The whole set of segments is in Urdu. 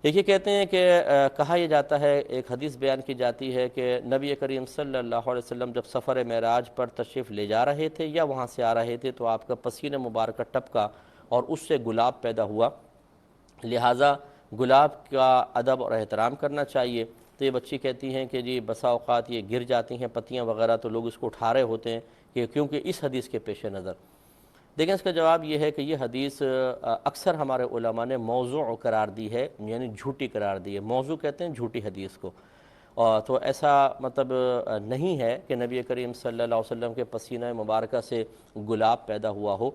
دیکھیے کہتے ہیں کہ کہا یہ جاتا ہے، ایک حدیث بیان کی جاتی ہے کہ نبی کریم صلی اللہ علیہ وسلم جب سفر معراج پر تشریف لے جا رہے تھے یا وہاں سے آ رہے تھے تو آپ کا پسینہ مبارکہ ٹپکا اور اس سے گلاب پیدا ہوا، لہٰذا گلاب کا ادب اور احترام کرنا چاہیے۔ تو یہ بچی کہتی ہیں کہ جی بسا اوقات یہ گر جاتی ہیں پتیاں وغیرہ تو لوگ اس کو اٹھا رہے ہوتے ہیں کہ کیونکہ اس حدیث کے پیش نظر۔ دیکھیں اس کا جواب یہ ہے کہ یہ حدیث اکثر ہمارے علماء نے موضوع قرار دی ہے، یعنی جھوٹی قرار دی ہے۔ موضوع کہتے ہیں جھوٹی حدیث کو، اور تو ایسا مطلب نہیں ہے کہ نبی کریم صلی اللہ علیہ وسلم کے پسینہ مبارکہ سے گلاب پیدا ہوا ہو،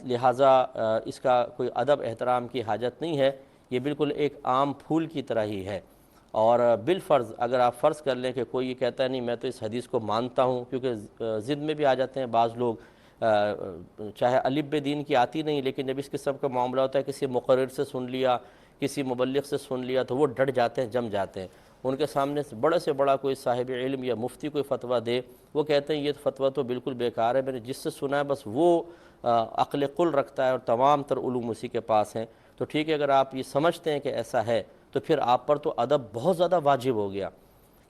لہٰذا اس کا کوئی ادب احترام کی حاجت نہیں ہے، یہ بالکل ایک عام پھول کی طرح ہی ہے۔ اور بالفرض اگر آپ فرض کر لیں کہ کوئی یہ کہتا ہے نہیں میں تو اس حدیث کو مانتا ہوں، کیونکہ ضد میں بھی آ جاتے ہیں بعض لوگ، چاہے الف بے دین کی آتی نہیں لیکن جب اس قسم کا معاملہ ہوتا ہے کسی مقرر سے سن لیا، کسی مبلغ سے سن لیا تو وہ ڈٹ جاتے ہیں، جم جاتے ہیں۔ ان کے سامنے سے بڑا کوئی صاحب علم یا مفتی کوئی فتویٰ دے، وہ کہتے ہیں یہ فتویٰ تو بالکل بیکار ہے، میں نے جس سے سنا ہے بس وہ عقل قل رکھتا ہے اور تمام تر علوم اسی کے پاس ہیں۔ تو ٹھیک ہے، اگر آپ یہ سمجھتے ہیں کہ ایسا ہے تو پھر آپ پر تو ادب بہت زیادہ واجب ہو گیا،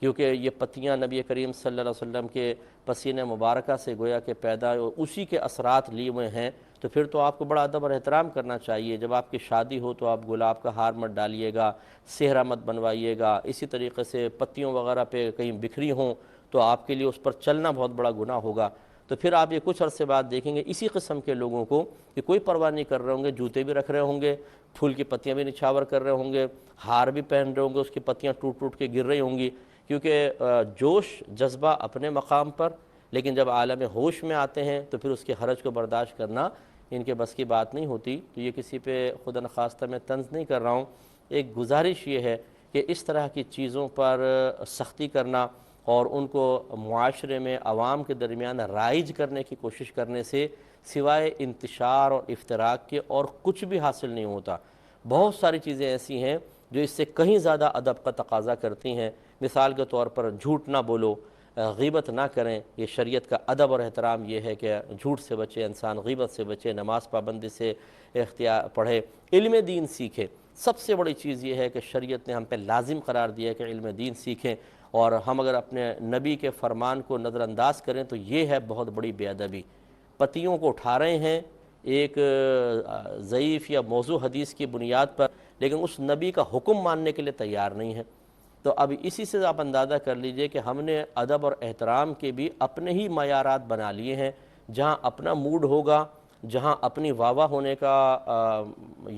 کیونکہ یہ پتیاں نبی کریم صلی اللہ علیہ وسلم کے پسینہ مبارکہ سے گویا کہ پیدا اسی کے اثرات لیے ہوئے ہیں، تو پھر تو آپ کو بڑا ادب اور احترام کرنا چاہیے۔ جب آپ کی شادی ہو تو آپ گلاب کا ہار مت ڈالیے گا، صحرا مت بنوائیے گا، اسی طریقے سے پتیوں وغیرہ پہ کہیں بکھری ہوں تو آپ کے لیے اس پر چلنا بہت بڑا گناہ ہوگا۔ تو پھر آپ یہ کچھ عرصے بعد دیکھیں گے اسی قسم کے لوگوں کو کہ کوئی پرواہ نہیں کر رہے ہوں گے، جوتے بھی رکھ رہے ہوں گے، پھول کی پتیاں بھی نچھاور کر رہے ہوں گے، ہار بھی پہن رہے ہوں گے، اس کی پتیاں ٹوٹ ٹوٹ کے گر رہی ہوں گی، کیونکہ جوش جذبہ اپنے مقام پر، لیکن جب عالم ہوش میں آتے ہیں تو پھر اس کے حرج کو برداشت کرنا ان کے بس کی بات نہیں ہوتی۔ تو یہ کسی پہ خدا نخواستہ میں طنز نہیں کر رہا ہوں، ایک گزارش یہ ہے کہ اس طرح کی چیزوں پر سختی کرنا اور ان کو معاشرے میں عوام کے درمیان رائج کرنے کی کوشش کرنے سے سوائے انتشار اور افتراق کے اور کچھ بھی حاصل نہیں ہوتا۔ بہت ساری چیزیں ایسی ہیں جو اس سے کہیں زیادہ ادب کا تقاضا کرتی ہیں۔ مثال کے طور پر جھوٹ نہ بولو، غیبت نہ کریں، یہ شریعت کا ادب اور احترام یہ ہے کہ جھوٹ سے بچے انسان، غیبت سے بچے، نماز پابندی سے اختیار پڑھے، علم دین سیکھے۔ سب سے بڑی چیز یہ ہے کہ شریعت نے ہم پہ لازم قرار دیا ہے کہ علم دین سیکھیں، اور ہم اگر اپنے نبی کے فرمان کو نظر انداز کریں تو یہ ہے بہت بڑی بے ادبی۔ پتیوں کو اٹھا رہے ہیں ایک ضعیف یا موضوع حدیث کی بنیاد پر، لیکن اس نبی کا حکم ماننے کے لیے تیار نہیں ہے۔ تو اب اسی سے آپ اندازہ کر لیجئے کہ ہم نے ادب اور احترام کے بھی اپنے ہی معیارات بنا لیے ہیں، جہاں اپنا موڈ ہوگا، جہاں اپنی واہ واہ ہونے کا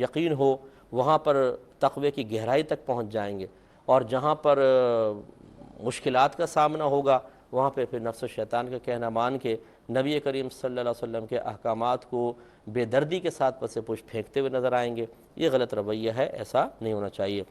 یقین ہو، وہاں پر تقوی کی گہرائی تک پہنچ جائیں گے، اور جہاں پر مشکلات کا سامنا ہوگا وہاں پہ پھر نفس و شیطان کا کہنا مان کے نبی کریم صلی اللہ علیہ وسلم کے احکامات کو بے دردی کے ساتھ پس پش پھینکتے ہوئے نظر آئیں گے۔ یہ غلط رویہ ہے، ایسا نہیں ہونا چاہیے۔